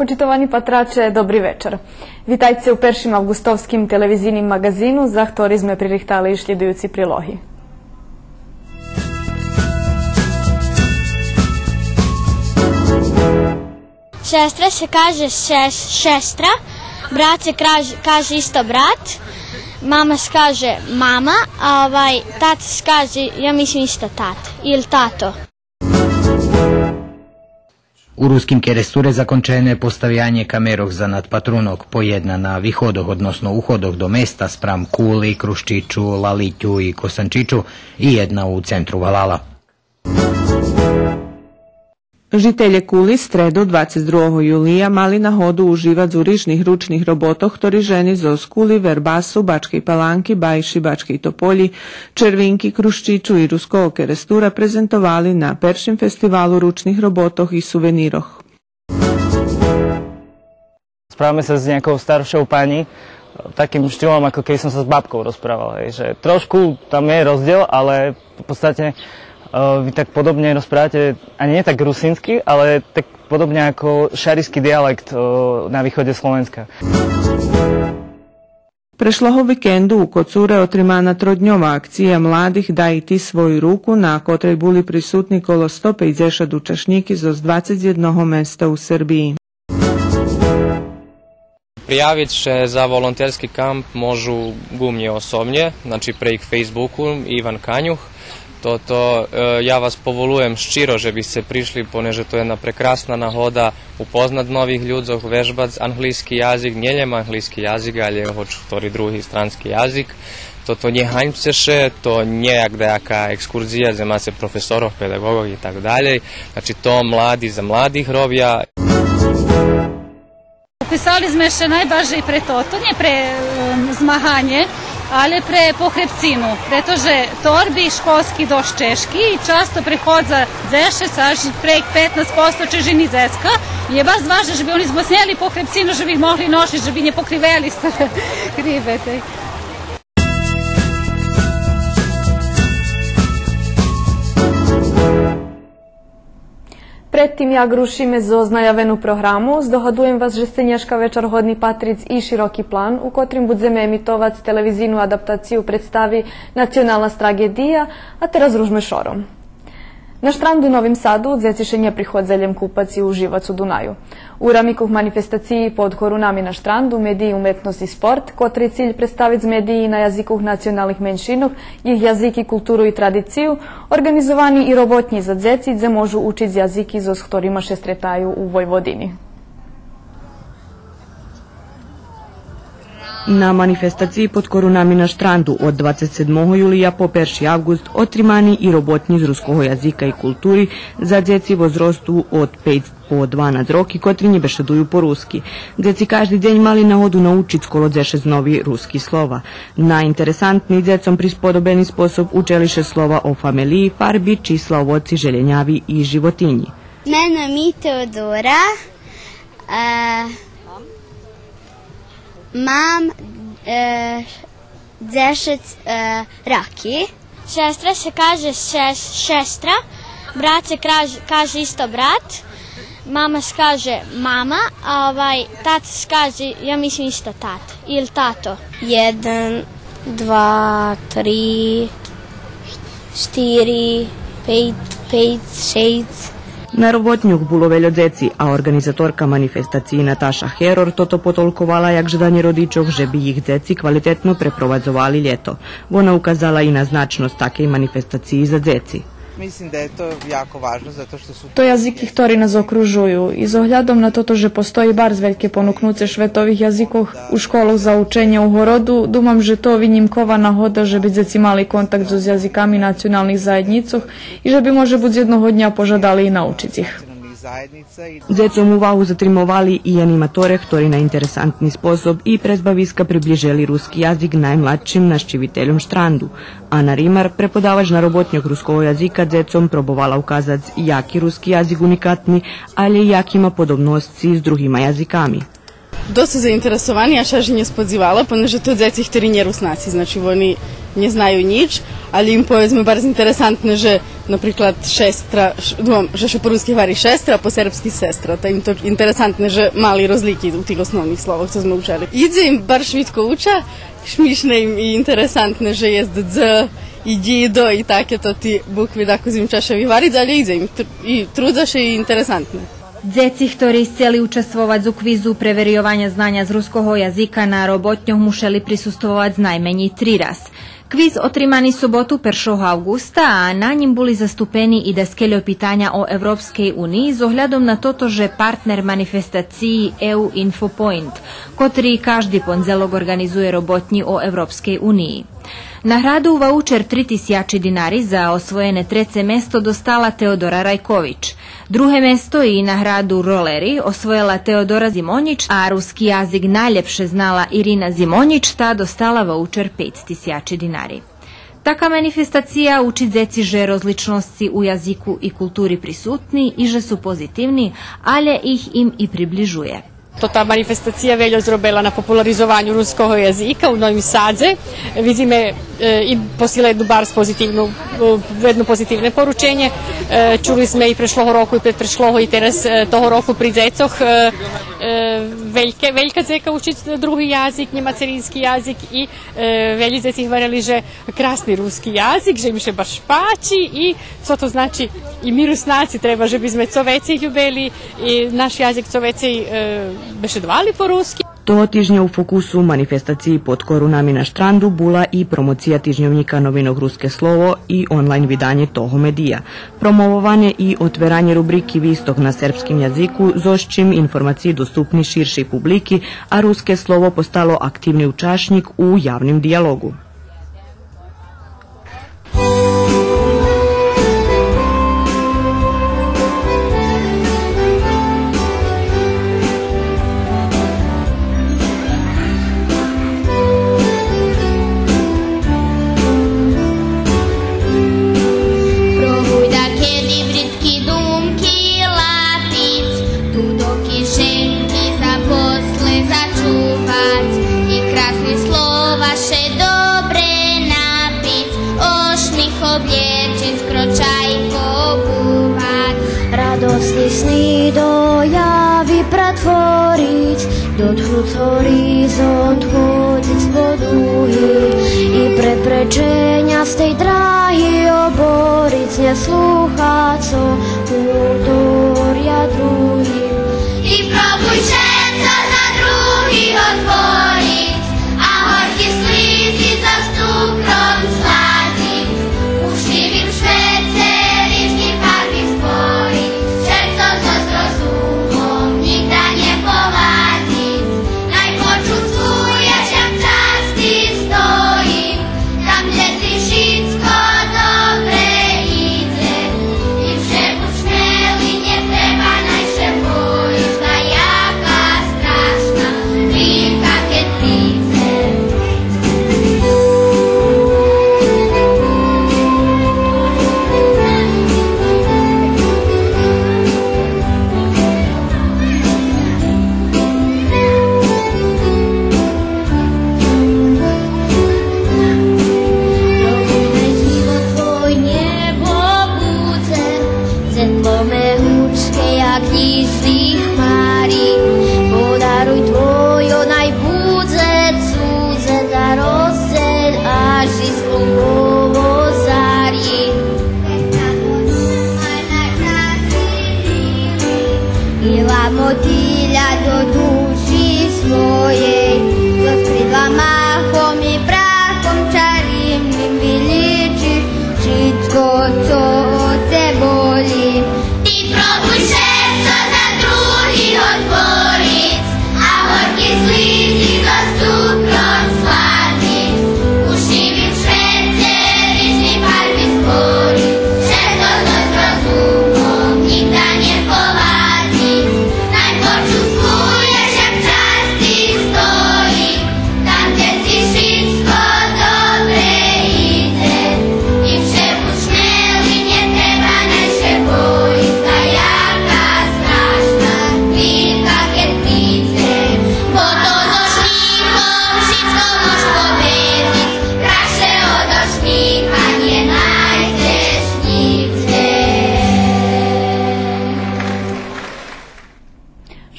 Почитувани патраче, добри вечер. Витајте у першим августовским телевизийним магазину, за ктори сме пририхтали и следујуци прилоги. Sestra se kaže šestra, brat se kaže isto brat, mama se kaže mama, a tata se kaže, ja mislim isto tata ili tato. U ruskim keresture zakončeno je postavljanje kamerog za nadpatrunog, po jedna na vihodoh, odnosno uhodoh do mesta spram Kuli, Kruščiću, Lalitju i Kosančiću i jedna u centru Valala. Žitelje Kuli stredu 22. julija mali na hodu uživať zuričných ručných robotoch, ktorí ženy zo Skuli, Verbasu, Bačkej Palanky, Bajši, Bačkej Topolji, Červinky, Kruščiću i Ruskog kerestura prezentovali na peršim festivalu ručných robotoh i suveníroch. Správame sa s nejakou staršou pani, takým štýlom, ako keď som sa s babkou rozprával. Že trošku tam je rozdiel, ale v podstate vy tak podobne rozprávate, ani nie tak rusínsky, ale tak podobne ako šarijský dialekt na východe Slovenska. Prešloho vikendu u Kocure otrimana trodnjova akcija mladih Daj ti svoju ruku, na kotrej boli prisutni kolo 150 učešníky zo 21 mesta u Srbiji. Prijaviti še za volonterski kamp možu gumnje osobnje, znači prek Facebooku Ivan Kanjuh. Ja vas povolujem ščiro, že bi se prišli, poneže to je jedna prekrasna nahoda upoznat novih ľudzoch, vežbať anglický jazyk, nielen anglický jazyk, ale hoč ktorý druhý stranský jazyk. Toto nie haňpceše, to nejak nejaká exkurzija, gde máte profesorov, pedagogov i tak dalje. Znači to mladi za mladih robia. Upisali sme še najbažej pre to nie pre zmahanje, ali pre pohrebcinu, pretože torbi školski došť češki i často prihodza zešec, až prek 15% čežini zecka. Je baš važno, že bi oni zmosnjeli pohrebcinu, že bi ih mogli nošiti, že bi ne pokriveli se krivete. Pred tým, jak rušíme zo znajavenú programu, zdohodujem vás, že ste dneška večer hodný patriť i široký plán, u kotrým budeme emitovať televízijnú adaptáciu predstavy Nacionalna tragedija, a teraz ružme šorom. Na štrandu u Novim Sadu dzeci še nje prihodzeljem kupac i uživac u Dunaju. U ramikuh manifestaciji pod korunami na štrandu mediji, umetnost i sport, kotri cilj predstaviti z mediji na jazikuh nacionalnih menšinov, ih jaziki, kulturu i tradiciju, organizovani i robotnji za dzeci, gdje možu učiti jaziki s ktorima še stretaju u Vojvodini. Na manifestaciji pod korunami na štrandu od 27. julija po 1. avgust otrimani i robotnji z ruskog jazika i kulturi za djeci v vzrostu od 5 po 12 roki, kotri nje bešeduju po ruski. Djeci každi deň mali na hodu naučiti skoro 10 novi ruski slova. Najinteresantniji djecom prispodobeni sposob učeliše slova o familiji, farbi, čísla, ovoci, željenjavi i životinji. Mene mi Teodora, mam 10 raki. Sestra se kaže šestra, brat se kaže isto brat, mama se kaže mama, a tata se kaže, ja mislim isto tata ili tato. 1, 2, 3, 4, 5, 6. Na robotnjuk bulo veljo djeci, a organizatorka manifestaciji Nataša Heror toto potolkovala jak ždanje rodičov, že bi ih djeci kvalitetno preprovadzovali ljeto. Ona ukazala i na značnost takej manifestaciji za djeci. Mislim da je to jako važno zato što su To jazyki, ktorí nás okružujú. I s ohľadom na toto, že postoji bar veľké ponuknuce švetových jazykov u školoch za učenie u horodu, dumam, že to výnimková nahoda, že by deti mali kontakt so jazykami nacionálnych zajednicoch i že by može buď jednoho dňa požadali i naučiť ich. Djecom uvahu zatrimovali i animatore, ktorí na interesantni sposob i prezbaviska približili ruski jazik najmladšim naščiviteljom štrandu. Ana Rimar, prepodavač na robotnjog ruskog jazika, djecom probovala ukazać jaki ruski jazik unikatni, ali jak ima podobnosti s drugima jazikami. Dosta zainteresovani, a še že nie spodziewala, ponieważ to dzieci, którzy nie rusnaci, znaczy oni nie znają nic, ali im povedzme bardzo interesantne, że na przykład szestra, że się po ruski говори шестра, a po serbski sestra. To im to interesantne, że mali rozliki u tih osnovnih slova, co smo učili. Idzie im bar švitko uča, śmieszne im i interesantne, że jest dz i do i takie to ti bukvi tako im čaša vyvariť, ali ide im i trudaše i interesantne. Djeci, ktorí chceli učestvovať u kvizu preverjovanja znanja z ruského jazyka na robotňoch, museli prisustvovať najmenej 3 raz. Kviz otrimaný sobotu 1. augusta a na ním boli zastúpení i daskeľo pitanja o Európskej únii s ohľadom na toto, že partner manifestácií EU Infopoint, ktorý každý pondelok organizuje robotni o Európskej únii. Nahradu voucher 3000 dinari za osvojené 3. mesto dostala Teodora Rajković. Druhé mesto i nahradu roleri osvojila Teodora Zimonić, a ruski jazyk najlepše znala Irina Zimonić, ta dostala voucher 5000 dinari. Taka manifestacija uči djeci že rozličnosti u jaziku i kulturi prisutni i že su pozitivni, ale ih im i približuje. Ta manifestacija velja zrobila na popularizovanju ruskog jezika u Novim Sadze. Vidíme i posila jednu jedno pozitivne poručenje. Čuli sme i prešloho roku i predprešloho i teraz toho roku pri dzecoh veljka dzeka učiť druhý jazyk, nemacerinski jazyk i velji dzeci hvarali, že krasni ruski jazyk, že im še baš pači i co to znači i mi Rusnaci treba, že bi sme co vecej ljubeli i naš jazyk co vecej bešedvali po ruski. Toho týždňa u fokusu manifestaciji pod korunami na štrandu bula i promocija tižnjovnika novinog Ruske slovo i online vydanje toho medija. Promovovanje i otveranje rubriki Vistok na srpskim jaziku, zošćim informaciji dostupni širšej publiki, a Ruske slovo postalo aktivni učašnik u javnim dijalogu. Sny do javi pretvoriť, dotknúť horizont, chodiť spod úhy i preprečenia z tej dráhy oboriť, neslúchať, co útoria druhým. I probuj všetko za druhých otvoriť a horky slízy za stúkrom sladiť. Ušivým švece rižný farby spojiť. Motilja do duši svojej, so skridla machom i prachom čarimnim vyliči všetko, co od te boli. Ty probuj všetko za druhých otvoriť a horky slízy so stúprom sladiť. Ušivým švece rižný farby sporiť, všetko so zrozumom nikda nepovádziť. Počutkuješ, jak častý stojí, tam, kde si všetko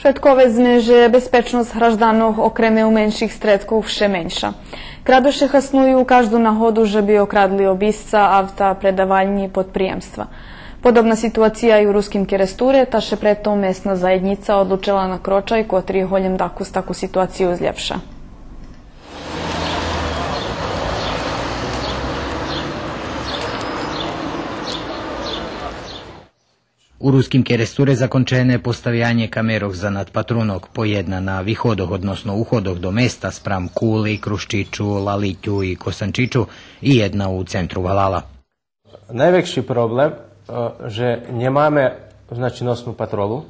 Швидковезме, že безпечност гражданов окреме у менших стредков вше менша. Крадоше хаснуju кажду нагоду, že bi okradli obisca, avta, predavальні, podprijemstva. Podobna situacija i u ruskim keresture, ta še preto mesna zajednica odlučila na kročaj, kotri holjem dakus taku situaciju zljepša. U ruskim keresture zakončene postavljanje kamerov za nadpatrunok, po jedna na vihodoh, odnosno uhodoh do mesta spram Kuli, Kruščiću, Lalitju i Kosančiću i jedna u centru Valala. Najveći problem, že nie máme znači nosnú patrolu.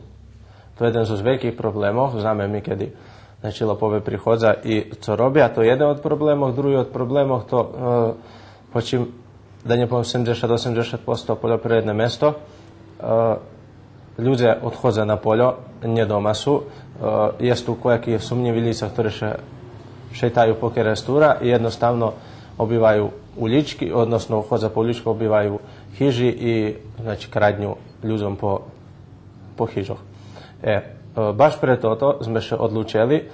To je jeden z veľkých problémov. Známe my, kedy znači lopove prichodza i co robia. To je jeden od problémov. Druhý od problémov, to počím, da ne poviem 70-80% poljoprivredne mesto. Ľudia odchodza na poljo, nie doma sú. Je tu kojaki sumnjivi lica, ktorí šetajú po kerestura i jednostavno obývajú uličky, odnosno uchodza po uličku obývajú hiži i znači kradnju ľuďom po hižoch. Baš pre toto sme še odlučili,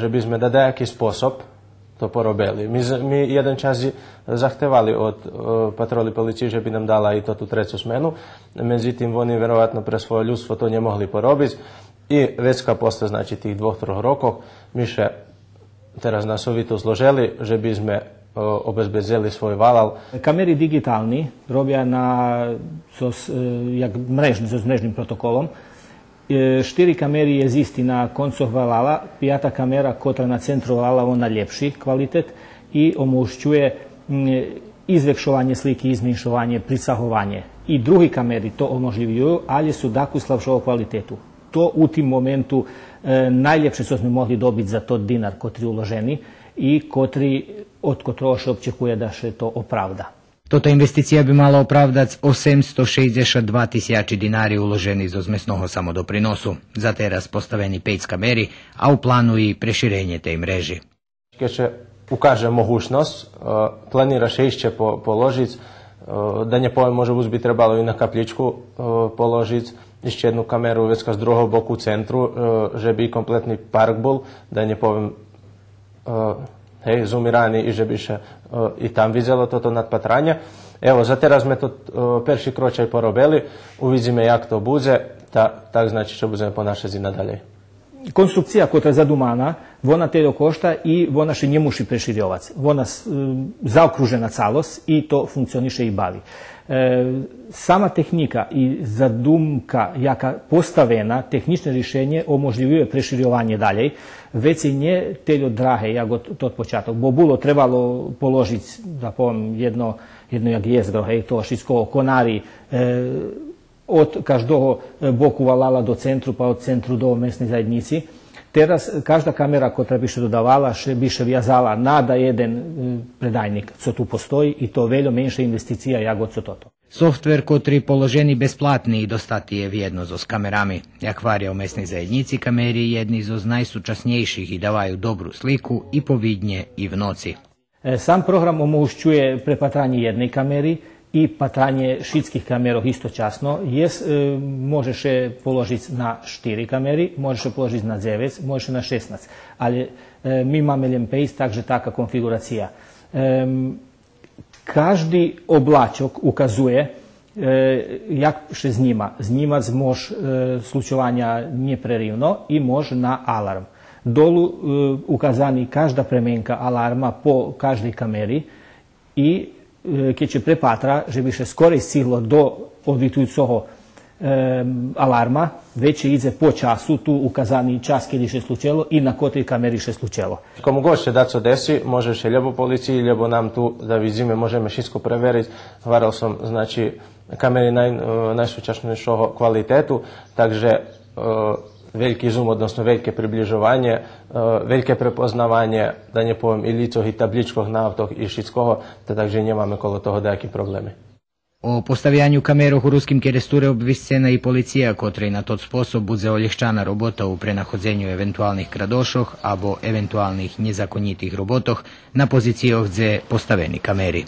že by sme da nejaký spôsob to porobili. My jeden čas zahtevali od patroli policije, že by nam dala i to tu treću smenu, međutim oni verovatno pre svoje ljudstvo to ne mogli porobiti i već ka posle znači tih 2-3 rokov mi še teraz nas ovito zloželi, že by sme obezbezili svoj valal. Kamery digitalni robia jak mrežni, so mrežnim protokolom. 4 kamery je zisti na koncoh valala, 5. kamera kotra na centru valala ona ljepši kvalitet i omogućuje izvekšovanje slike, izmenšovanje, prisahovanje. I drugi kameri to omožljivuju, ali su daku slabšovo kvalitetu. To u tim momentu najljepše što smo mogli dobiti za to dinar kotri uloženi i od kotroše očekuje da se to opravda. Tota investicija bi mala opravdati 862 tisući dinari uloženi iz zmesnog samodoprinosu. Za teraz postaveni 5 kameri, a u planu i preširenje te mreži. Keď se ukaže mogućnost, planira še išće položiti, da ne povem, može bi trebalo i na kapličku položiti, išće jednu kameru već z druhog boku u centru, že bi kompletni park bol, da ne povem zoomirani i že bi še i tam vidjelo toto nadpatranje. Evo, za teraz sme to perši kročaj porobili, uvidíme, jak to bude, tak znači što budeme ponašati nadalje. Konstrukcija koja je zadumana, ona telo košta i ona še nje muši preširjovac. Ona zaokružena calos i to funkcioniše i bavi. Sama tehnika i zadumka, jaka postavena, tehnične rješenje omožljivuje preširjovanje dalje, već i nje teljo drahe, jak od početak. Bo bilo trebalo položiti, da povem, jedno jak jezgro, to šisko konari, od každého boku valala do centru, pa od centru do mesnej zajednici. Teraz každá kamera, koja bi še dodavala, bi še vjazala nada jeden predajnik, co tu postoji i to veľo menša investicija jak od toto. Softver, kotri položeni besplatni i dostati je vjedno s kamerami. Jak varja u mesnej zajednici, kameri jedni z najsučasnejših i davaju dobru sliku i po vidnje i v noci. Sam program omogućuje prepatranje jednej kameri i patranje šitskih kamerov istočasno. Možeš je položiti na 4 kameri, možeš je položiti na 9, možeš na 16. Ali mi imamo LMPS, takže taka konfiguracija. Każdy oblačok ukazuje jak še znima. Znimac može slučovanja neprerivno i može na alarm. Dolu ukazani každá premenka alarma po každej kameri i keď će prepatra, že bi še skore stiglo do odvitujućoho alarma, već ide po času, tu ukazani čas kada še slučelo i na kotri kameri še slučelo. Komu god še da co desi, može še ljebo policiji, ljebo nam tu da vidíme, možeme šitsko preveriti. Varal sam, znači, kameri najsučasnejšoho kvalitetu, takže veliki zoom, odnosno velike približovanje, velike prepoznavanje, da ne povem i licoh i tabličkoh na avtoh i šitskoho, takže nemame kolo toho dejaki problemi. O postavijanju kamerov u ruskim keresture obviscena i policija, kotrej na tot sposob bude oljehčana robota u prenahodzenju eventualnih kradošoh abo eventualnih nezakonitih robotoh na pozicijoh gdje postaveni kameri.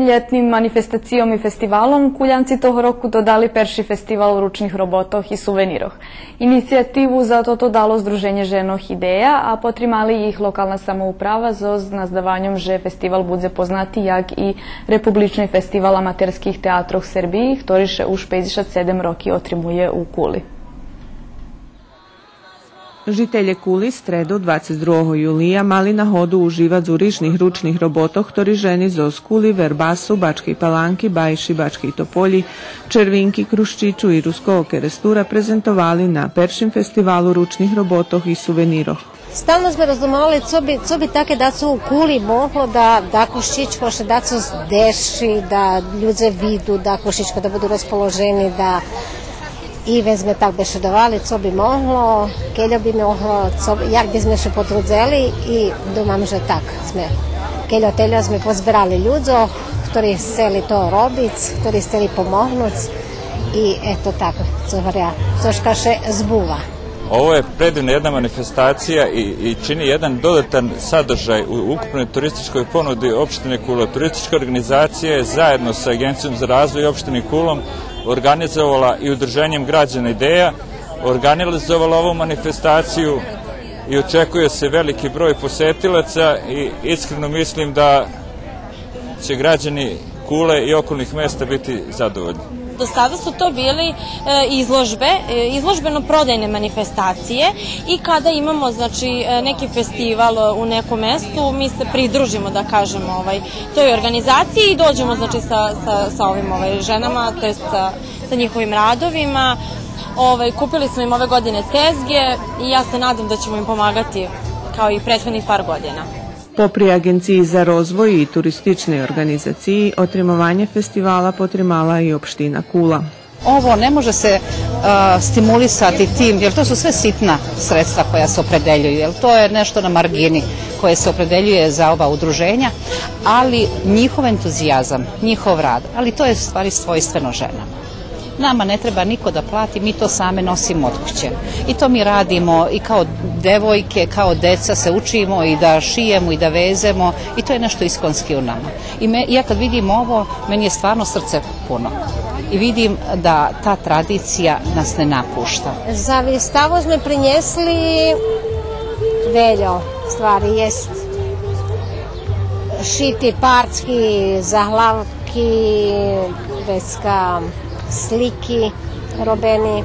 летним манифестацијом и фестивалом кулјанци того року додали перши фестивал ручних роботов и сувенирох. Иницијативу за тото дало Здружење Женох Идеја, а потримали их локална самоуправа за наздавањом же фестивал буде познати јак и Републични фестивал аматерских театров Сербији, ktorише уж 57 роки отримује у Кули. Žitelje Kuli stredu 22. julija mali na hodu uživat u ričnih ručnih robotoh, ktori ženi zoz Kuli, Verbasu, Bački Palanki, Bajši, Bački Topolji, Červinki, Kruščiću i Ruskog Kerestura prezentovali na peršim festivalu ručnih robotoh i suveniroh. Stalno smo razumeli, co bi take daco u Kuli moglo da Kruščićko še daco deši, da ljudze vidu, da Kruščićko da budu raspoloženi, da i vezme tak bešedovali, co bi moglo, keljo bi moglo, jak bi sme še potrudzeli i domam, že tak sme. Keljo teljo sme pozberali ljudzo, ktori seli to robic, ktori steli pomognuc i eto tako, co varja, coška še zbuva. Ovo je predivna jedna manifestacija i čini jedan dodatan sadržaj u ukupnoj turističkoj ponudi opštine Kula. Turistička organizacija je zajedno sa Agencijom za razvoj opštine Kulom organizovala i udruženjem građana Ideja, organizovala ovu manifestaciju i očekuje se veliki broj posetilaca i iskreno mislim da će građani Kule i okolnih mesta biti zadovoljni. Do sada su to bili izložbeno-prodajne manifestacije i kada imamo neki festival u nekom mestu, mi se pridružimo, da kažemo, toj organizaciji i dođemo sa ovim ženama, to je sa njihovim radovima. Kupili smo im ove godine tezge i ja se nadam da ćemo im pomagati kao i prethodnih par godina. Popri Agenciji za rozvoj i turistične organizaciji, otrimovanje festivala potrimala i opština Kula. Ovo ne može se stimulisati tim, jer to su sve sitna sredstva koja se opredeljuju, jer to je nešto na margini koje se opredeljuje za ova udruženja, ali njihov entuzijazam, njihov rad, ali to je stvari svojstveno ženama. Nama ne treba niko da plati, mi to same nosimo od kuće. I to mi radimo i kao devojke, kao deca se učimo i da šijemo i da vezemo i to je nešto iskonski u nama. I ja kad vidim ovo, meni je stvarno srce puno. I vidim da ta tradicija nas ne napušta. Za výstavu sme prinjesli veljo stvari, jest šiti parcki, zahlavki, veska sliki robeni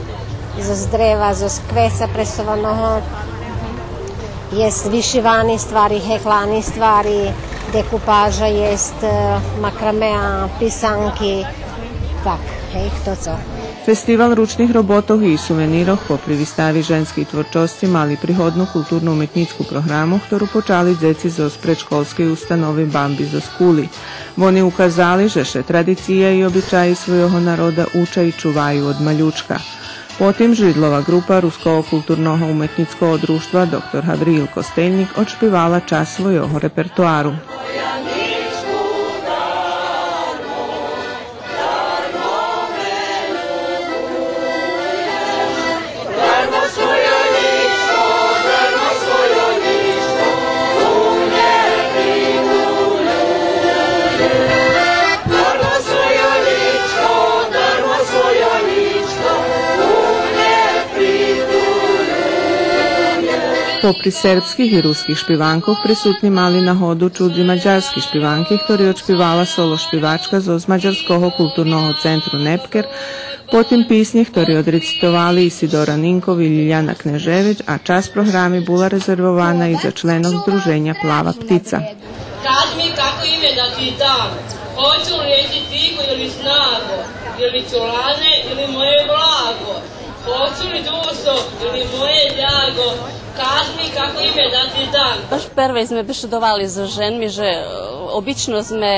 z dreva, z kvesa presovanog, jest višivani stvari, heklani stvari, dekupaža, jest makramea, pisanki, tak, to co. Festival ručnih robotov i suveniroh popri výstavi ženskih tvorčosti mali prihodnu kulturno-umetnicku programu, ktorú počali dzeci zo predškolskej ustanovi Bambi zo Skuli. Oni ukazali, že še tradicija i običaji svojho naroda uča i čuvaju od maljučka. Potim Židlova grupa Ruskog kulturno-umetnickog društva dr. Havril Kosteljnik odšpivala čas svojho repertoaru. Popri srpskih i ruskih špivankov prisutni mali na hodu čudzi mađarski špivanki, ktorí odšpivala solo špivačka z Mađarskog kulturnog centru Nepker, potim pisnje, ktorí odrecitovali Isidora Ninkov i Ljiljana Knežević, a čas programi bila rezervovana i za členov združenja Plava ptica. Kaži mi kako ime da ti dam, hoću li reći tiho ili snago, ili čolane ili moje blago, hoću li dušo ili moje ljago, kaži mi kako ime da ti dam. Baš prve sme bešedovali za ženmi, že obično sme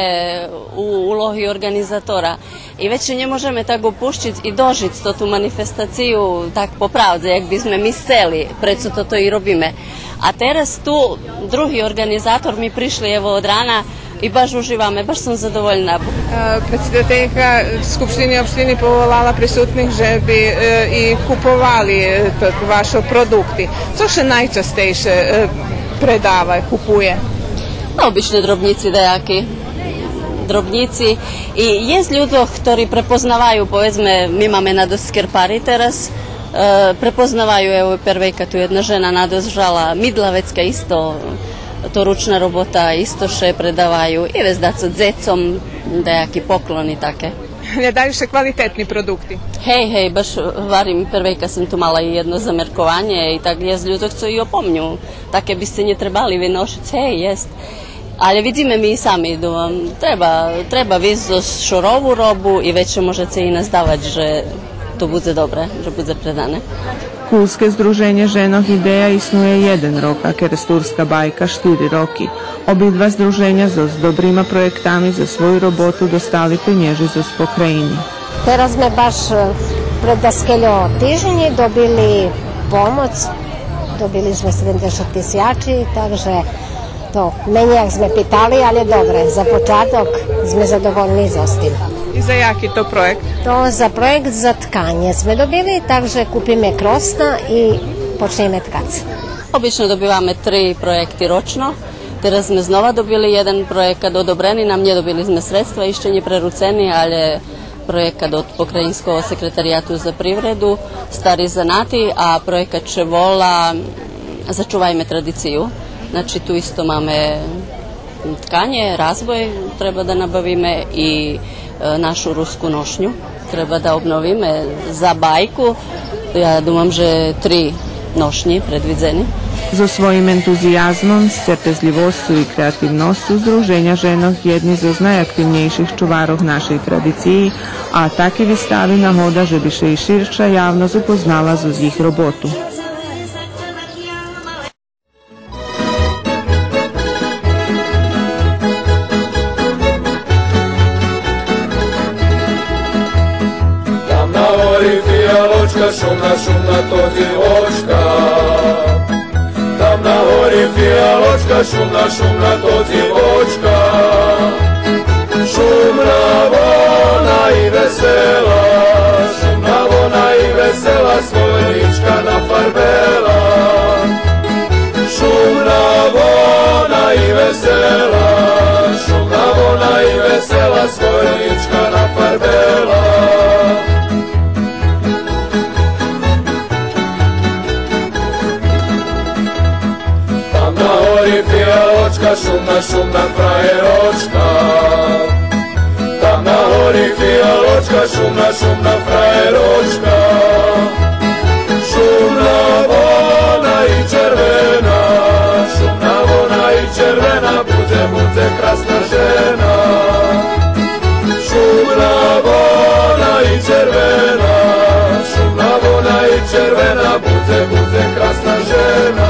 u ulohi organizatora i već nie możemy tak opuščiť i dožiť tu manifestaciju tak po pravde, jak by sme my chceli, preco to i robíme. A teraz tu drugi organizator, mi prišli evo od rana i baš uživame, baš sam zadovoljna. Председателка Skupštine opštini povolala prisutnih, že bi i kupovali vaše produkti. Co še najčastejše predava, kupuje? Obični drobnici dejaki. drobníci. I jest ľudí, ktorí prepoznavajú, povedzme, my máme na dosť skerpary teraz, prepoznavajú, evo prvejka tu jedna žena nadozžala, mydlavecka isto, to ručna robota, isto še predavajú, i već da su dzecom, dejaki pokloni take. Ne daju še kvalitetni produkti. Hej, baš varim, prvejka sam tu mala i jedno zamerkovanje i tak jest ljudi co i opomnju, take biste nje trebali vynošiť, jest. Ale vidíme my sami, treba víc šorovú robu i već možete i nazdavať, že to bude dobre, že bude predane. Kulske združenje ženog ideja isnuje 1 rok, a Keresturska bajka 4 roki. Obidva združenja s dobrima projektami za svoju robotu dostali penježi za pokrajini. Teraz sme baš pred Daskeljo tižnji dobili pomoc, dobili sme 70 tisjači, takže to menjak sme pitali, ali dobre, za počatok sme zadovoljni z ostim. I za jaki to projekt? To za projekt za tkanje sme dobili, takže kupime krosna i počneme tkac. Obično dobivame 3 projekti ročno. Teraz sme znova dobili jedan projekat odobreni, nam nje dobili sme sredstva, išće nje preruceni, ali projekat od Pokrajinskog sekretarijatu za privredu, stari zanati, a projekat Čevola Začuvajme tradiciju. Znači tu isto máme tkanje, razvoj treba da nabavime i našu rusku nošnju treba da obnovime za bajku. Ja думам, že 3 nošnje predviđeni. За своим ентузиазмом, стерпезливостью и креативностью Združenja ženog jedni z najaktivnejších čuvarov našej tradiciji, a taki vystavi nahoda, že bi še i širša javnost upoznala z ich robotu. Šumna, šumna to dzivočka. Tam na hori fijaločka, šumna, šumna to dzivočka. Šumna vona i vesela, šumna vona i vesela, svojnička nafarbela. Šumna vona i vesela, šumna vona i vesela, svojnička nafarbela. Šumna, šumna frajeročka. Tam na hori fijaločka, šumna, šumna frajeročka. Šumna vona i červena, šumna vona i červena, budze krasna žena. Šumna vona i červena, šumna vona i červena, budze krasna žena.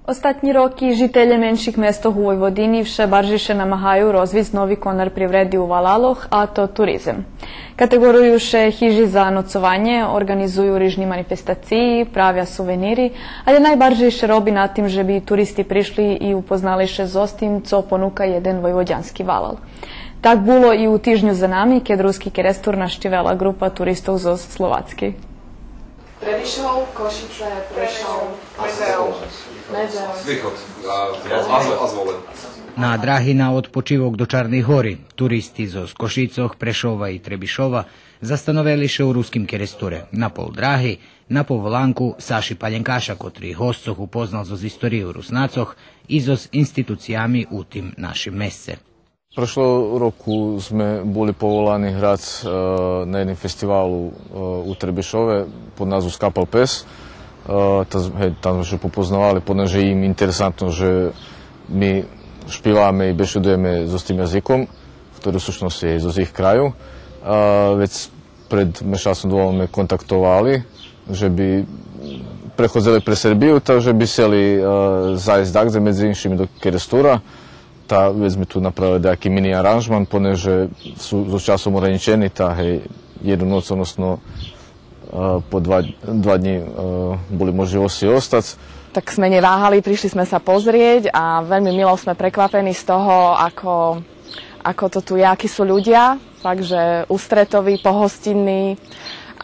Ostatní roky žitelje menších mestov u Vojvodini vše baržiše namahaju rozviz novi konar privredi u Valaloh, a to turizem. Kategoruju še hiži za nocovanje, organizuju rižni manifestaciji, pravja suveniri, ali najbaržiše robi na tim, že bi turisti prišli i upoznali še z ostim, co ponuka jeden vojvođanski Valal. Tak bilo i u tižnju za nami, kad ruski Kerestur naštivela grupa turistov z Slovacki. Trebišov, Košice, Prešov, Medzev. Východ a Zvolen. Na dráhy na odpočívok do Čarnej hory turisti zo Košicoch, Prešova i Trebišova zastanovali še u ruskim keresture. Na pol dráhy, na pol volanku Saši Paljenkaša, kotri hostcoh upoznal zo istoriju Rusnacoh i zo institucijami u tim našim mesce. Prošlo roku sme boli povolani hrať na jednom festivalu u Trebišove pod názvu Skapal pes. Tam sme popoznavali, poneže im interesantno, že my špívame i bešedujeme so tým jazykom, ktorý v súčnosti je zo ich kraju. Već pred mešacom dvovom me kontaktovali, že by prechodzili pre Srbiju, takže by seli zajsť dakle medzi inšimi do Kerestura. Već mi tu napravili neki mini aranžman, poneže su za časom ograničeni, jednu noc, odnosno po dva dní boli možnosti ostať. Tak sme neváhali, prišli sme sa pozrieť a veľmi milo sme prekvapení z toho, ako to tu je, akí sú ľudia, takže ústretoví, pohostinní.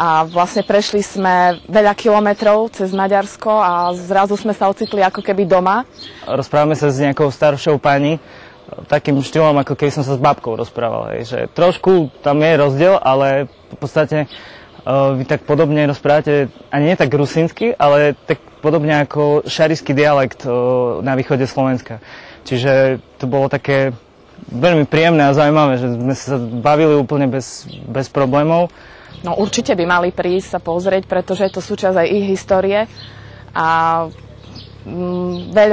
A vlastne prešli sme veľa kilometrov cez Maďarsko a zrazu sme sa ocitli ako keby doma. Rozprávame sa s nejakou staršou pani, takým štýlom, ako keby som sa s babkou rozprával. Že trošku tam je rozdiel, ale v podstate vy tak podobne rozprávate, ani nie tak rusínsky, ale tak podobne ako šarišský dialekt na východe Slovenska. Čiže to bolo také veľmi príjemné a zaujímavé, že sme sa bavili úplne bez problémov. No určite by mali prísť sa pozrieť, pretože je to súčasť aj ich histórie a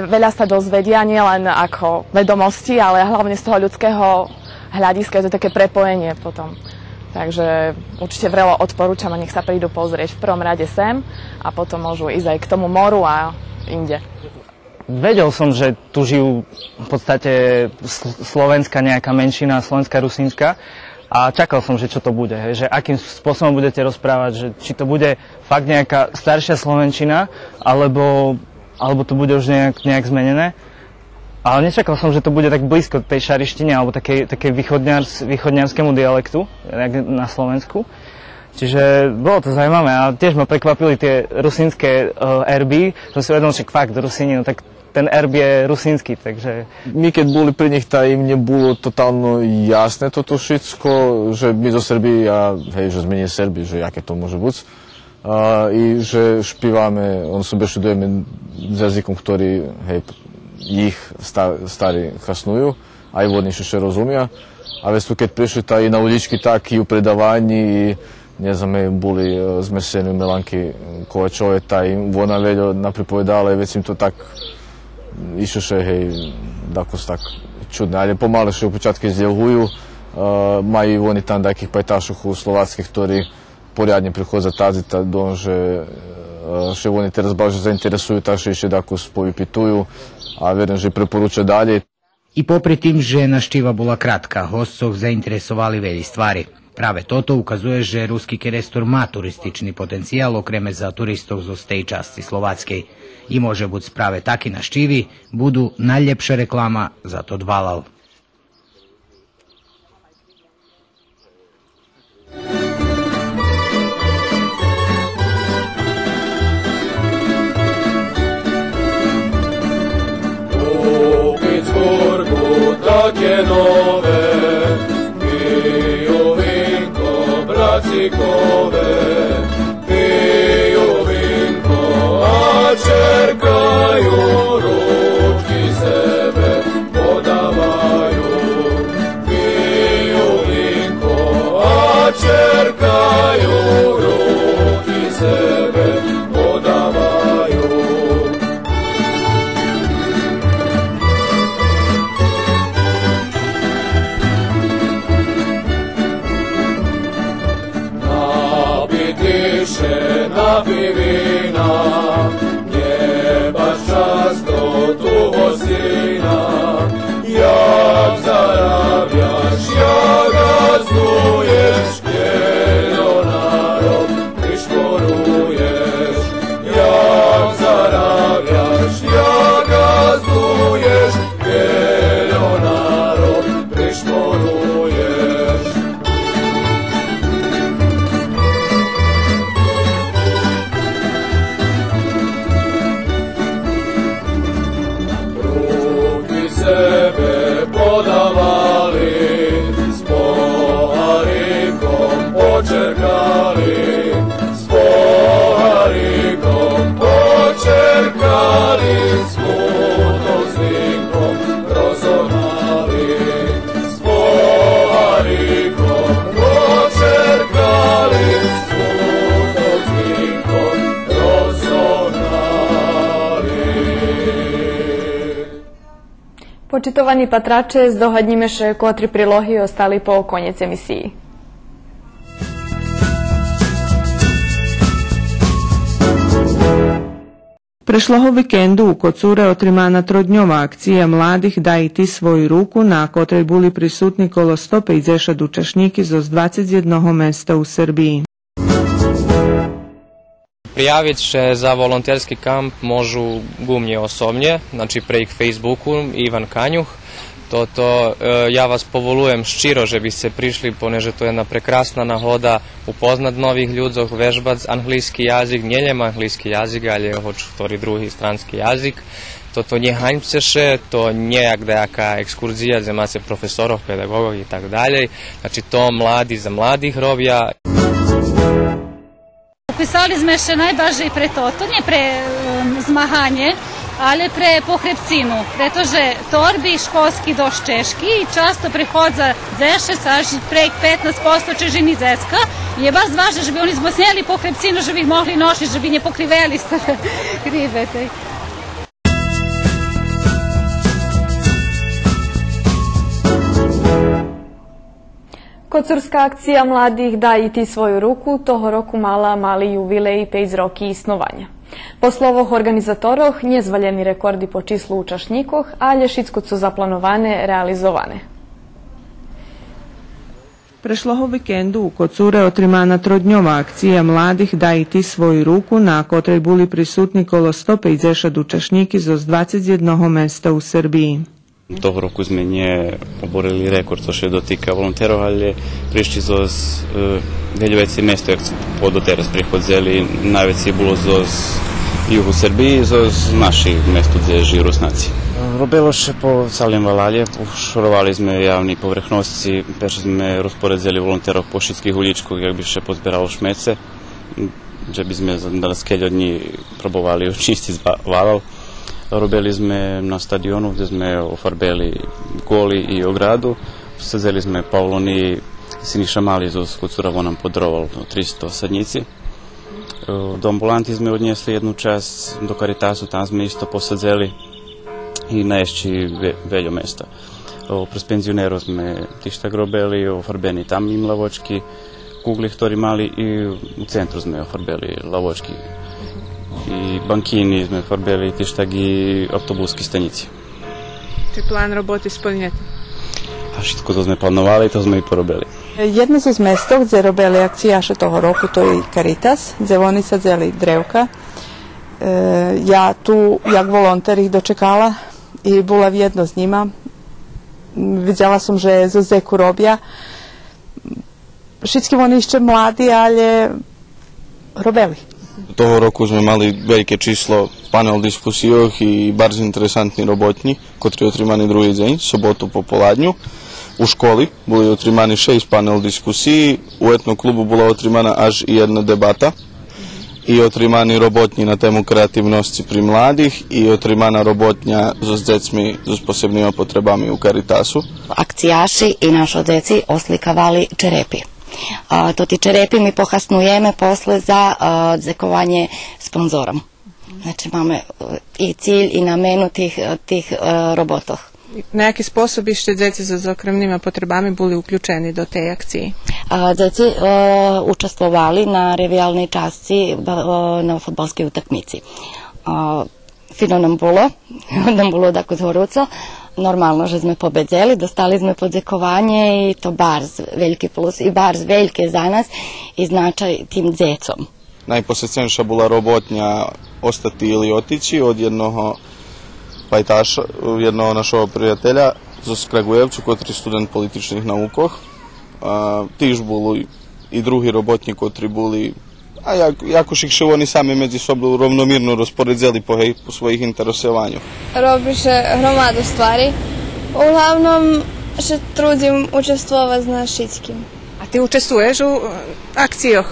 veľa sa dozvedia, nielen ako vedomosti, ale hlavne z toho ľudského hľadiska, je to také prepojenie potom. Takže určite vrelo odporúčam a nech sa prídu pozrieť v prvom rade sem a potom môžu ísť aj k tomu moru a inde. Vedel som, že tu žijú v podstate slovenská nejaká menšina, slovenská rusínska. A čakal som, že čo to bude, že akým spôsobom budete rozprávať, že či to bude fakt nejaká staršia slovenčina, alebo to bude už nejak zmenené. Ale nečakal som, že to bude tak blízko tej šarištine, alebo také východňarskému dialektu na Slovensku. Čiže bolo to zaujímavé a tiež ma prekvapili tie rusínske erby. Som si uvedomil, že fakt Rusíni, no tak ten erb je rusínsky, takže... My keď boli pri nich, im nebolo totálno jasné toto všetko, že my zo Srbii a že sme nie Serbi, že aké to môže byť. I že špívame, bešedujeme s jazykom, ktorý ich starí krasnujú, aj vodní še rozumia. A već tu keď prišli i na uličky tak i u predavanji i ne znam, boli zmeseni Melanki Kovačove, ona veljo napripovedala i već im to tak išlo še, tak čudne, ali pomalo še u počatku izdjelhuju, maju oni tam takih pajtašoh u slovatskih, ktorí poriadne prichodza tazita, že še oni teraz baš zainteresujú, takže ešte tako povypitujú a verím, že preporuča dalje. I popri tým, že naštíva bola kratka, hostcoh zainteresovali veľi stvari. Práve toto ukazuje, že ruský kerestur má turističný potencijal okreme za turistov zo tej časti Slovackej. I može buď práve takí naštívi budú najlepšia reklama za to dvalal. U Pittsburghu také nové, piju vinko bracikové, piju vinko a čerkajú, ručky sebe podávajú. Piju vinko a čerkajú, ručky sebe podávajú. Napivina, nie baš často tu hostina, jak zarabiaš, jak gazduješ, milionárov prišporuješ, jak zarabiaš, jak gazduješ, milionárov prišporuješ. Почитувані патраче, здогадніме ще котрі прилоги остали по конець емісії. Preшлого вікенду у Коцуре отримана тродньова акція младих «Дай ти свою руку», на котрій були присутні коло 150 учасників з 21 mesta u Srbiji. Prijaviti še za volonterski kamp možu gumnje osobnje, znači prek Facebooku Ivan Kanjuh. Ja vas povolujem ščiro, že bi se prišli, poneže to je jedna prekrasna nahoda upoznat novih ľudzoch, vežbať anglický jazyk, njeljem anglický jazyk, ali hoću tori drugi stranski jazyk. To nie hańbce še, to nie jak dejaka ekskurzija, zema se profesorov, pedagogov i tak dalje. Znači to mladi za mladih robja. Upisali sme še najvažnije pre to nie pre zmaganje, ali pre pohrebcinu, pretože torbi školski doš češki i často prihodza zešec, až prek 15% čežini zeska. Je baš važno, že bi oni zmosnjeli pohrebcinu, že bi ih mogli nošiti, že bi nje pokriveli sa krivete. Kocurska akcija mladih Daj i ti svoju ruku toho roku mali jubilej 5 roki iснування. Po slovoh organizatoroh, njezvaljeni rekordi po číslu učašnikoh, ale všetko su zaplanovane, realizovane. Preшлого вікенду у Коцуре отримана тродньова акція младих «Дай ти свою руку», на котрій були присутні коло 150 учасників з 21 mesta u Srbiji. Toho roku sme oborili rekord, to še dotika volonterov, ali prišli z veľa vecí mesto, jak po doteraz prichodzeli, najveći je bilo z juhu Srbiji, z naših mesto gdje žijú Rusnaci. Robilo še po celém Valalje, ušorovali sme javni povrchnosti, peši sme rozporedzeli volonterov po všetkých uličkoch, jak by še pozberalo šmece, že by sme da skelj od njih probovali očistiti Valal. Robili sme na stadionu gdje sme ofarbeli goli i ogradu. Sadzeli sme Pavloni, Siniša Mali z Kocura nam podroval 300 sadnici. Do ambulanti sme odniesli jednu časť do Caritasu, tam sme isto posadzeli i naješći veljo mesta. Pres penzionerov sme tištak robili, ofarbeni tam im lavočki, kugli ktori mali i u centru sme ofarbeli lavočki. I bankini sme farbeli tištak i autobuski stanici. Či plan roboti splnjeti? A všetko to sme planovali, to sme i porobili. Jedno z mesta gdje robili akcijaše toho roku, to je Caritas, gdje oni sadzeli drevka. Ja tu, jak volonter ih dočekala i bila vjedno s njima. Vidjela sam, že zo zeku robja. Všetky oni ešte mladi, ale robili. Toho roku sme mali veľké číslo panel diskusijoh i bardzo interesantni robotni, kotri otrimani drugi deň, sobotu popoladnju. U školi boli otrimani 6 panel diskusiji, u etnom klubu bola otrimana až i jedna debata i otrimani robotni na temu kreativnosti pri mladih i otrimana robotnja s decmi s posebnima potrebami u Caritasu. Akcijaši i naši deci oslikavali čerepi. To ti čerepi mi pohasnujeme posle za odzekovanje sponzorom. Znači máme i cilj i namenu tih robotov. Na jaki sposob ište djeci za okremnima potrebami bili uključeni do te akcije? Djeci učestvovali na revijalnoj časci na fudbalskoj utakmici. Fino nam bilo tako zhoruco. Normalno, že sme pobedzeli, dostali sme podzekovanje i to barz veliki plus i barz velike za nas i značaj tim djecom. Najposjećenša bila robotnja ostati ili otići od jednog pajtaša, jednog našeg prijatelja z Kragujevcu, kotri student političnih naukoh. Tiž boli i drugi robotni kotri boli, a jako šikše oni sami među sobom rovnomirno rasporedzeli po svojih interesovanju. Robiše hromadu stvari. Uglavnom se trudim učestvovati na šitskim. A ti učestvuješ u akcijoh?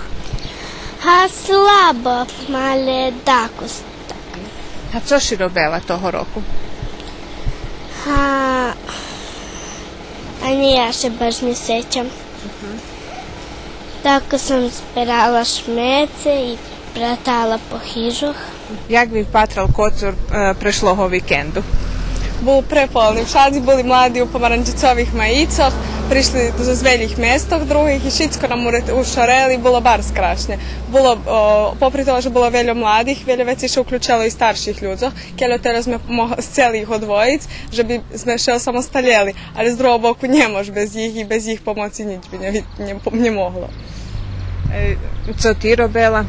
Slabo, male tako. A co si robila toho roku? A nije se baš ne sećam. Tako sam zbirala šmece i pratala po hižoh. Jak bi patral Kocur prešloho vikendu? Bol prepolný. Všade boli mladí u pomarančicových majicoch, prišli zo zveljih mestov druhih i všetko nám ušoreli, bolo bar skrašne. Popri toho, že bolo veľa mladých, veľa vecí še uključalo i starších ľudzoch, keľo teraz sme chceli ich odvojiť, že by sme še osamostaljeli, ali z druhog boku ne može bez njih i bez njih pomoći nič bi ne moglo. Co ti robila?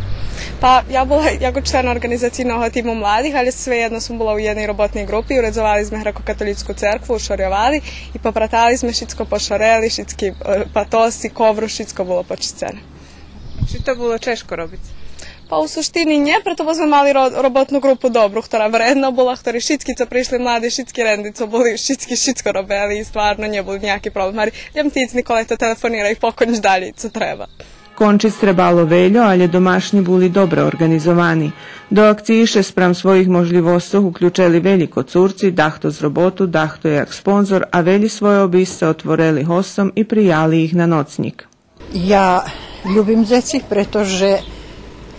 Pa ja bola jako člena organizacijnog tima mladih, ali svejedno sam bila u jednoj robotnoj grupi, uredzovali sme Grekokatoličku cerkvu, ušorjovali i popratali sme šitsko pošoreli, šitski patosi, kovru, šitsko bilo počistene. Či to bilo češko robiti? Pa u suštini nje, preto sme mali robotnu grupu dobru, ktorá vredno bola, ktorí šitski, co prišli mladi, šitski rendico, boli šitsko robili i stvarno nje boli nejaký problém. Ali idem tic Nikolaj to telefonira i pokonč dalje, co treba. Končic trebalo veljo, ali domašnji bili dobro organizovani. Do akciji še spram svojih možljivostov uključili veliko curci, dahto z robotu, dahto jak sponzor, a veli svoje obisce otvorili hostom i prijali ih na nocnik. Ja ljubim djeci, pretože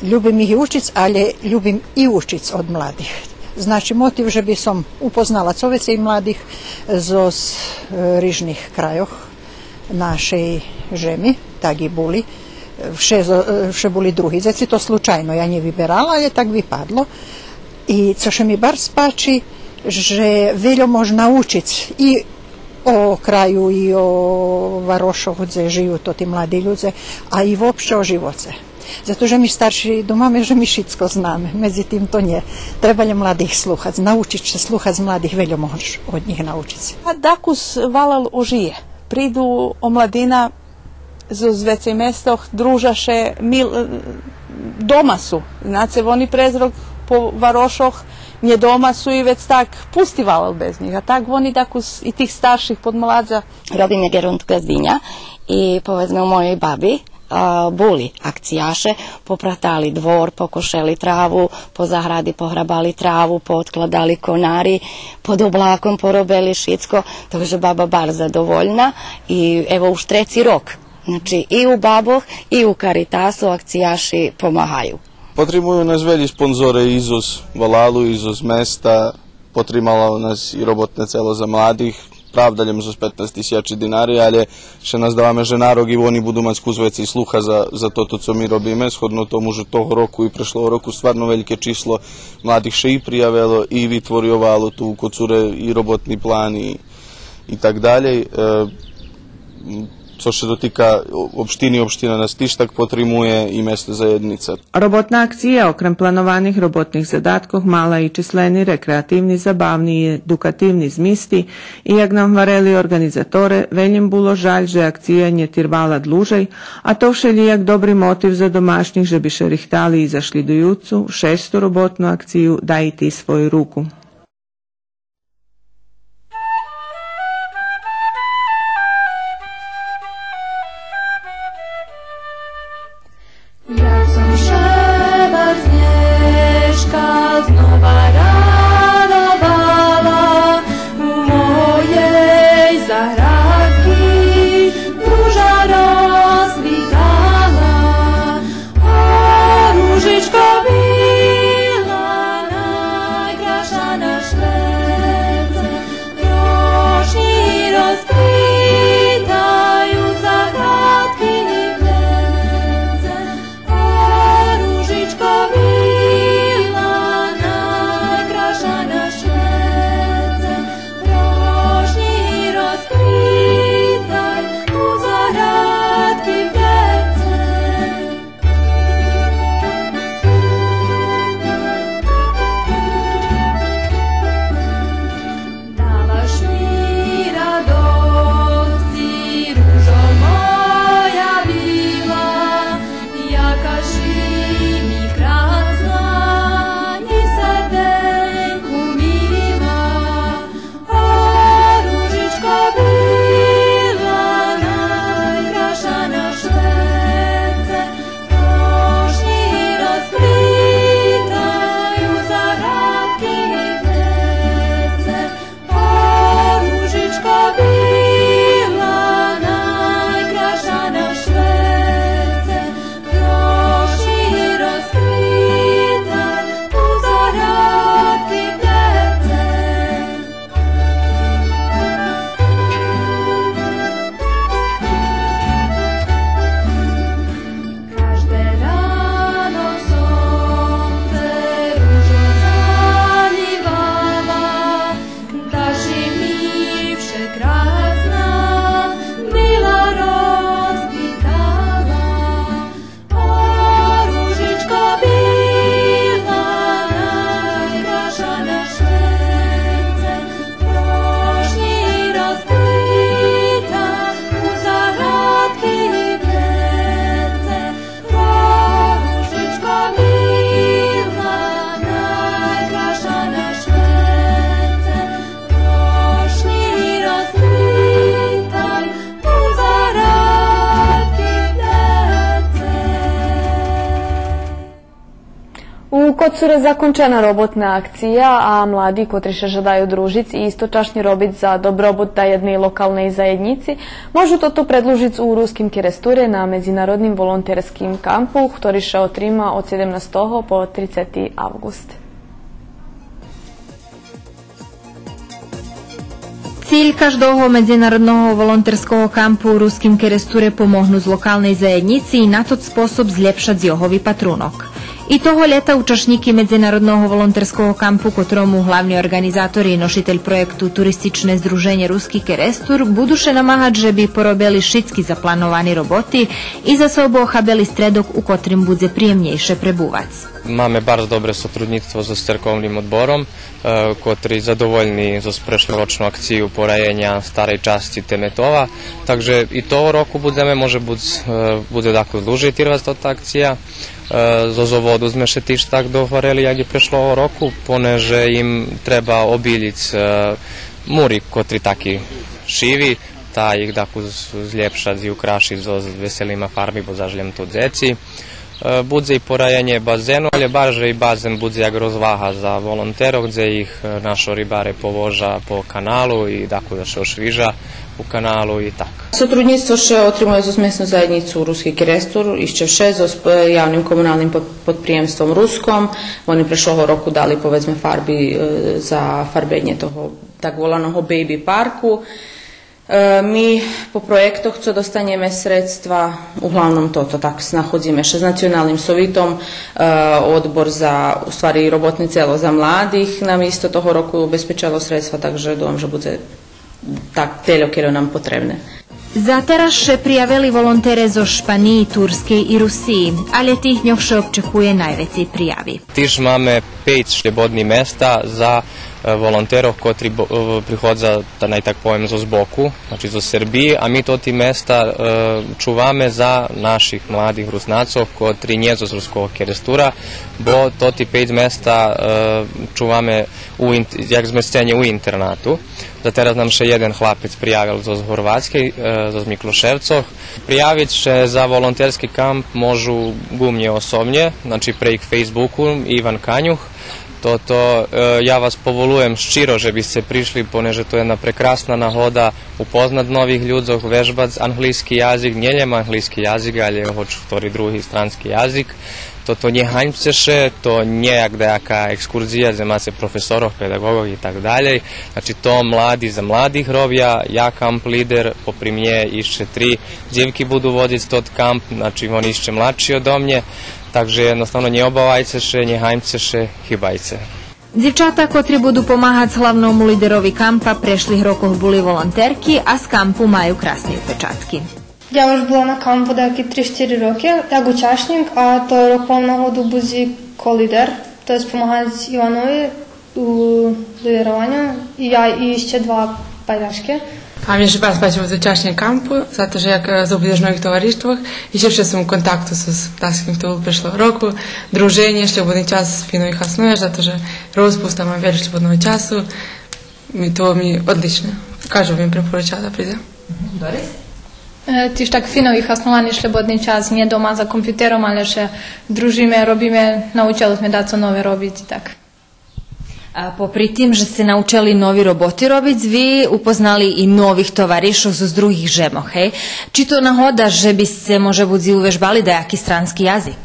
ljubim ih i učic, ali ljubim i učic od mladih. Znači motiv, že bi som upoznala covece i mladih z rižnih krajoh našej žemi, tak i buli. Še boli drugi djeci, to slučajno ja nje vyberala, ali tak vypadlo. I co še mi bar spači, že veľo može naučiť i o kraju i o varošoch, gdje žijú to ti mladi ľudze, a i vopšte o živoce. Zato, že mi starši domame, že mi šitsko zname, medzi tim to nje. Treba je mladih sluhať, naučiť se sluhať z mladih, veľo možeš od njih naučiť. A dakus valal užije, pridu omladina z vecej mestoh, družaše, doma su. Znace, oni prezrok po varošoh, nje doma su i već tak pustivalal bez njih. A tak oni dakus i tih starših podmladza. Robim je gerunt gazdinja i povedzme u mojoj babi boli akcijaše, popratali dvor, pokošeli travu, po zahradi pohrabali travu, potkladali konari, pod oblakom porobili šitsko, takže baba bar zadovoljna i evo už treci rok. Znači i u baboh i u Karitasu akcijaši pomahaju. Potrebujú nás veľa sponzore izos Valalu, izos mesta, potrebalo nás i robotne celo za mladih, pravdaljem za 15.000 dinari, ali še nas davame že narog i oni budu mať kus veci sluha za toto, co mi robíme, shodno tomu, že toho roku i prešlo roku stvarno velike číslo mladih še i prijavelo i vytvoriovalo tu kocure i robotni plan i tak dalje. Co še dotika opštini, opština nas tištak potrimuje i mesto zajednica. Robotna akcija okrem planovanih robotnih zadatkov mala i čisleni rekreativni, zabavni i edukativni zmisti i jak nam vareli organizatore, veljim bulo žalj, že akcija nje tirvala dlužej, a to všeli jak dobri motiv za domašnjih, že bi še rihtali i zašli do jucu, šestu robotnu akciju daj ti svoju ruku. Коцуре закончена роботна акција, а млади кои ще жадају дружиц и источашни робит за добробут да едни локални заедници, можу тото предложиц у руским керестуре на меđunarodnim волонтерским кампу, ktorý ще отрима од 17. по 30. август. Cilj každého međunarodnog volonterskog kampu u ruskim kerestуре помогну з локалnej заjednici i na tot sposob zljepšat zjohovi patrunok. I toho ljeta učašniki Međunarodnog volonterskog kampu, kotromu glavni organizatori i nošitelj projektu Turistične združenje Ruski Kerestur, buduše namahat, že bi porobili šitski zaplanovani roboti i za sobo ohabeli stredok u kotrim bude prijemnjejše prebuvac. Máme bardzo dobre sotrudnictvo so cerkovným odborom, ktorý zadovoľný zo prešloročnú akciu porajenja starej časti Temetova. Takže i toho roku bude dakle duže tirvať tota akcija. Zo zovodu sme še tiž tak dohvareli, jak je prešlo roku, poneže im treba obilic muri, kotri taki šivi, ta ih dakle zljepšať i ukrašiť zo veselima farmi, bo zažljem to djeci. Bude i porajanje bazenu, ali baže i bazen bude jak rozvaha za volonterov, gdje ih našo ribare povoža po kanalu i dakle da še ošviža u kanalu i tak. Сотрудництво ще отримує з місну заjednicu Ruski Kerestur і ще ще з javnim komunalnim podprijemstvom Ruskom. Oni prešlого року dali povedzme farbi za farbenje toho tak volaného baby parku. Mi po projektoch, co dostaneme sredstva, uglavnom toto tak nachodzíme še s nacionalnim sovitom, odbor za, u stvari robotni celo za mladih nam isto toho roku obezpečalo sredstva, takže dojam, že bude tak teljo, kjer nam potrebne. Za teraz še prijavili volontere zo Španiji, Turskej i Rusiji, ali tih njoh še občekuje najveći prijavi. Tiž máme 5 slobodnih mesta za volonterov, kotri prihodza, da naj tak povem, zo zboku, znači zo Srbiji, a mi toti mesta čuvame za naših mladih Rusnacov, kotri nje zo Ruskog Kerestura, bo toti 5 mesta čuvame jak zmescenje u internatu. Za teraz nam še jeden hlapec prijavil zo Horvatske, zo Mikloševcov. Prijavit še za volonterski kamp možu gumnje osobnje, znači prejk Facebooku Ivan Kanjuh. Ja vas povolujem ščiro, že biste prišli, poneže to je jedna prekrasna nahoda upoznat novih ľudzoch, vežbať anglický jazyk, njeljem anglický jazyk, ali hoć ktorý druhý stranski jazyk. Toto nie hańbceše, to nie jak dejaka ekskurzija, gdje máte profesorov, pedagogov i tak dalje. Znači to mladi za mladih robja, ja kamp lider, popri mnje išće 3 djevki budu voditi tot kamp, znači oni išće mladši od mnje, takže jednostavno nie obavajceše, nie hańbceše, hybajce. Djevčata, kotri budu pomagati hlavnomu liderovi kampa, prešlih rokoh buli volonterki, a z kampu maju krasni upečatki. Я вже була на кампу деякі 3-4 роки, як учасник, а то рок повного году був колідер, тобто допомагає Іванові у лідеруванню, і я і ще 2 пайдашки. A mi še baš pač v učašnjem kampu, zato že jak zobudeš novih tovarištvah i še sam u kontaktu s taskim to prešlo roku, druženje, slobodni čas fino ih hasnuješ, zato že rozpust, tamo vjeriš slobodnom času, to mi odlično. Kažu mi preporuča da pride. Doris? Tiž tak fino ih hasnovani slobodni čas, nije doma za kompjuterom, ali še družime, robime, naučili sme da co nove robiti, tak. Popri tim, že ste naučili novi roboti robiť, vi upoznali i novih tovarišov z drugih žemov, hej? Či to nahoda, že bi ste može budzi uvežbali dajaki stranski jazik?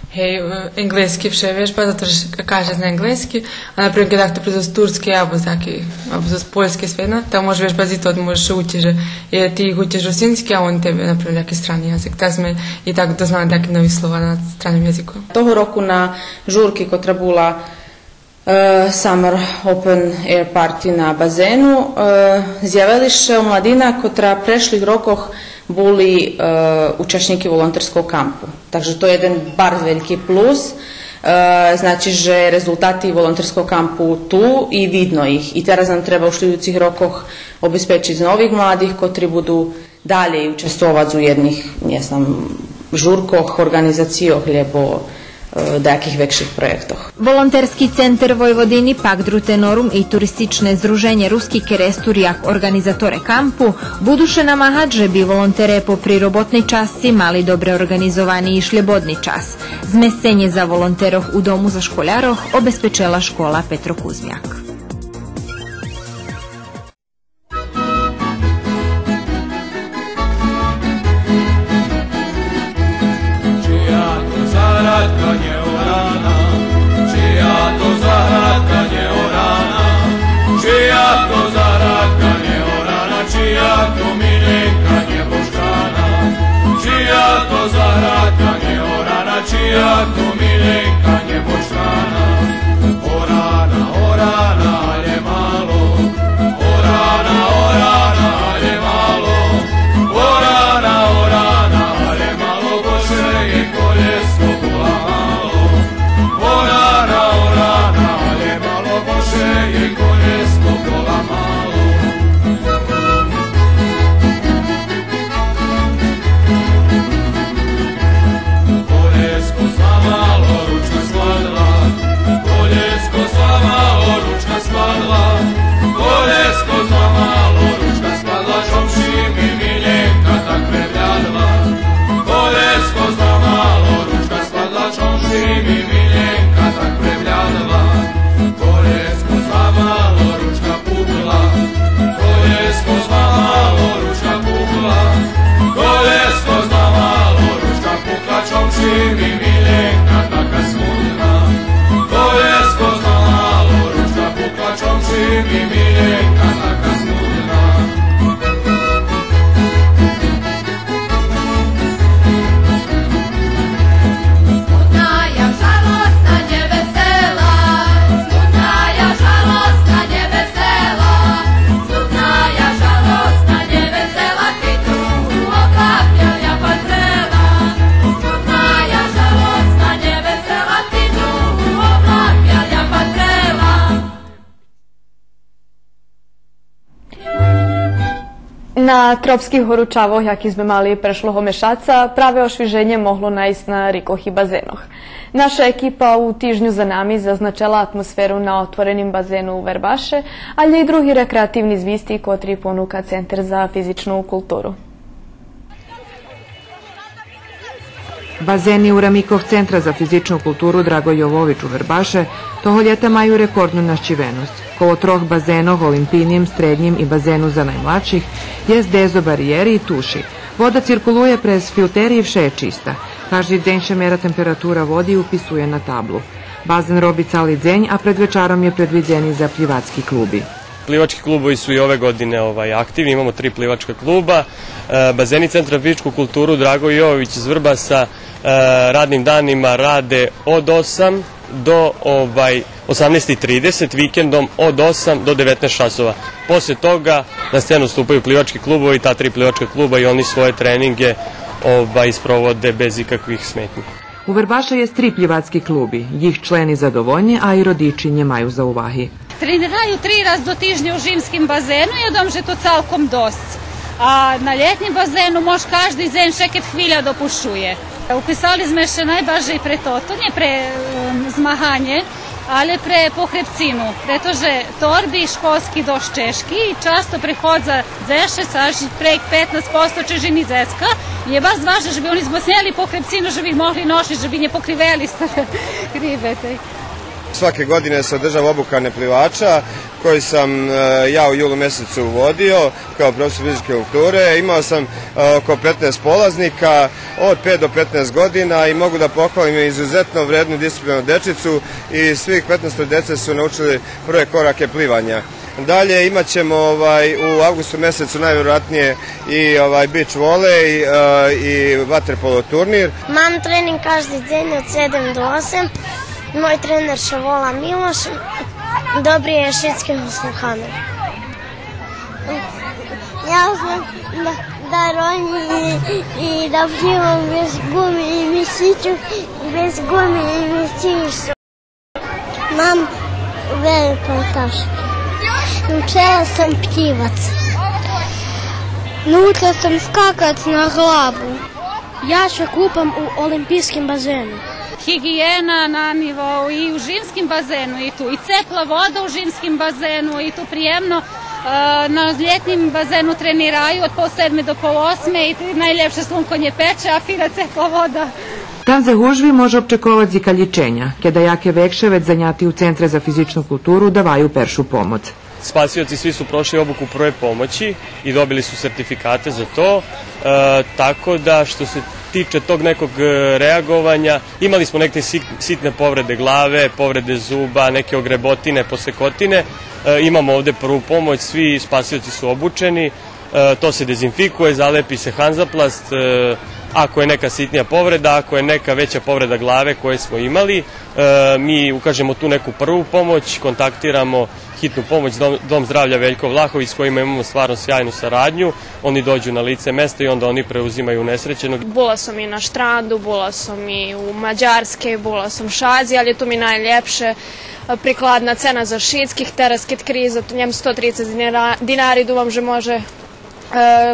Hej, engleski vše vežba, zato že kaže zna engleski, a naprimjer kada to prizo z turske, abo z poljske svejedno, tamo može vežbati i to možeš ući, že ti ih učiš rusinski, a on tebe naprimjer neki strani jazik. Tak sme i tako doznali neki novi slova na stranim jeziku. Toho roku na žurki kotra bula Summer Open Air Party na bazenu zjavili še mladina kotra prešlih rokoh boli učašniki volonterskog kampu. Takže to je jeden bar veliki plus. Znači, že rezultati volonterskog kampu tu i vidno ih. I teraz nam treba u šljujucih rokoh obezpečiti novih mladih kotri budu dalje učestvovati u jednih, ne znam, žurkoh, organizacijoh, ljebo takih vekših projektoh. Волонтерски центар Војводини, Пак Друтенорум и туристичне здружење Руски Керестур јак организаторе кампу, будуше намагаат že би волонтере по прироботни часци мали добре организовани и шлебодни час. Зместење за волонтеров у дому за школяров обезпечела школа Петро Кузмјак. Čija to Milenka Njeboštana, orana, orana, ale malo, orana, orana, ale malo, orana, orana, ale malo, Bože je koljesko bula malo, orana, orana, ale malo, Bože je koljesko bula malo. Na tropskih horúčavoch, jaký sme mali prešloho mešaca, práve ošviženje mohlo nájsť na rikoch i bazenoch. Naša ekipa u týždňu za nami zaznačila atmosferu na otvorenim bazenu u Verbaše, ali i drugi rekreativni zvisti kotri ponúka Centar za fizičnu kulturu. Bazeni u Ramikov Centra za fizičnu kulturu Drago Jovović u Verbaše toho ljeta maju rekordnu našćivenost. Kolo 3 bazenov, olimpijnim, srednjim i bazenu za najmlačih, jest dezo barijeri i tuši. Voda cirkuluje prez filteri i vše je čista. Každi dzenj še mera temperatura vodi i upisuje na tablu. Bazen robi cali dzenj, a pred večarom je predviđeni za plivački klubi. Plivački klubovi su i ove godine aktivni, imamo 3 plivačka kluba. Bazeni Centra za fizičku kulturu Drago Jovović iz Vrbasa radnim danima rade od 8 do 18:30, vikendom od 8 do 19 časova. Posle toga na scenu stupaju plivački klubovi, ta 3 plivačka kluba i oni svoje treninge isprovode bez ikakvih smetnji. U Verbaša je 3 pljivački klubi, jih členi zadovoljni, a i rodiči nje maju za uvahi. Treniraju 3 raz do týždňa u žimskim bazenu i odom, že to celkom dost. A na ljetnjem bazenu mož každý deň šeket chvíľa dopušuje. Upisali sme še najbaže pre toto, nie pre zmahanje, ale pre pohrebcinu, pretože torbi školski došť češki i často prihodza zešec, až prek 15% čežini zecka. Je baš važno, že bi oni zbosnjeli pohrebcinu, že bi ih mogli nošiti, že bi nje pokriveli sa krivete. Svake godine se održava obuka neplivača koji sam ja u julu mjesecu vodio kao profesor fizičke kulture. Imao sam oko 15 polaznika od 5 do 15 godina i mogu da pohvalim izuzetno vrednu disciplinu dečicu i svih 15 djece su naučili prve korake plivanja. Dalje imat ćemo u avgustu mjesecu najvjerojatnije i beach volej i vaterpolo turnir. Mam trening každi den od 7 do 8. Moj trener Šavola Miloš, dobri je šitski Husluhanov. Ja znam da ronjim i da plivam bez gume i mišiću, bez gume i mišiću. Mam veliko taške. Naučila sam pljivac. Naučila sam skakat na glavu. Ja se kupam u olimpijskim bazenu. higijena na nivou i u živskim bazenu i tu i cepla voda u živskim bazenu i tu prijemno na ljetnim bazenu treniraju od pol 7 do pol 8 i najljepše slunkonje peče, a fina cepla voda. Там за гужви може обчекуват зика лічення, кеда яке векше вeć заняти у Центре за физичну културу давaju першу pomoć. Spasioci svi su prošli obuku prve pomoći i dobili su sertifikate za to, tako da što se tiče tog nekog reagovanja, imali smo neke sitne povrede glave, povrede zuba, neke ogrebotine, posekotine, imamo ovde prvu pomoć, svi spasioci su obučeni, to se dezinfikuje, zalepi se hanzaplast, ako je neka sitnija povreda, ako je neka veća povreda glave koje smo imali, mi ukažemo tu neku prvu pomoć, kontaktiramo hitnu pomoć Dom zdravlja Veljko Vlahović s kojima imamo stvarno sjajnu saradnju, oni dođu na lice mesta i onda oni preuzimaju nesrećenog. Bula sam i na štrandu, bula sam i u Mađarske, bula sam u Šazi, ali je tu mi najljepše prikladna cena za šitskih terasket kriza, njem 130 dinari, dumam, že može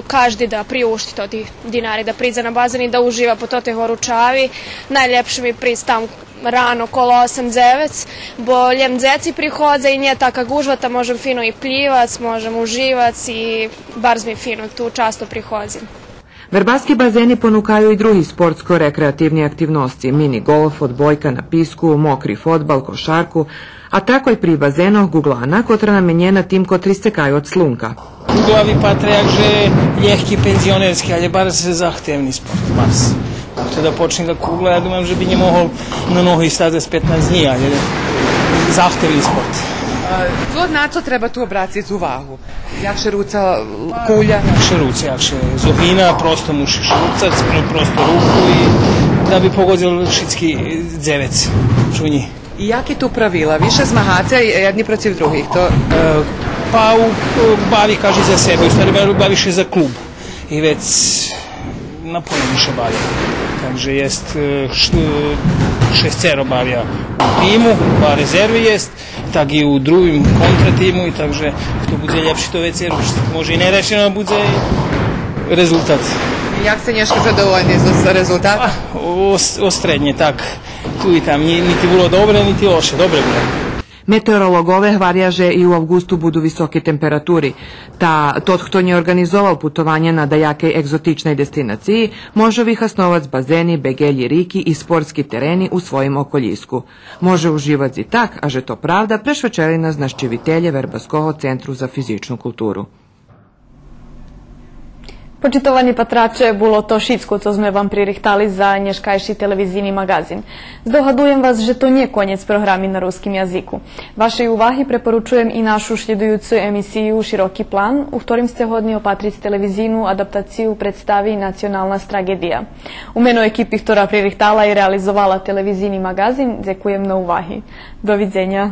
každi da priušti to ti dinari, da priđe na bazen i da uživa po tote horučavi. Najljepše mi pristam rano kolo 8-9, bo ljem dzeci prihodza i nije taka gužvata, možem fino i pljivac, možem uživac i bar mi fino tu často prihodzim. Вербаски базени понукају и други спортско-рекреативни активности, мини голф, одбојка на писку, мокри фотбал, кошарку, а тако и при базенох Гуглана, котра наменjena tim ko tristekaju od slunka. Kuglavi patrijak že ljehki penzionerski, ali je bar se zahtevni sport, bars. Ako da počne da kugla, ja думам, že bi nje mohol na nohi stati s 15 dní, ali je zahtevni sport. Na co treba tu obratiti uvahu? Jakše ruca kulja? Jakše ruce, jakše zobina, prosto mušiš rucac, prosto ruku i da bi pogodio šitski dzevec šunji. I jak je tu pravila? Više zmahaca jedni protiv drugih? Pa bavi, kaži za sebe, u stvari baviše za klub i već na polju više bavi. Takže jest šestero bavija u timu, pa rezervi jest, tak i u drugim kontratimu i takže kto bude ljepši to već može i nerešeno bude rezultat. Jak se nješko zadovoljni za rezultat? Ostrednje, tak. Tu i tam, niti bilo dobre, niti loše, dobre bude. Meteorologove hvarjaže i u avgustu budu visoke temperaturi. Tot kto nje organizoval putovanje na dajakej egzotičnej destinaciji, može vihasnovac bazeni, begelji riki i sportski tereni u svojim okoljisku. Može uživati i tak, a že to pravda, prešvečeri nas naščivitelje Verbaskoho Centru za fizičnu kulturu. Почитувани патраче, було то шицко, co sme вам пририхтали за nješkajši televizijni magazin. Zdohadujem vas, že to nije konjec programi na ruskim jaziku. Vašej uvahi preporučujem i našu sljedujucu emisiju Široki plan, u ktorim ste hodni opatric televizijnu adaptaciju predstavi Nacionalna tragedija. U menu ekipi, ktora pririhtala i realizovala televizijni magazin, zekujem na uvahi. Doviđenja.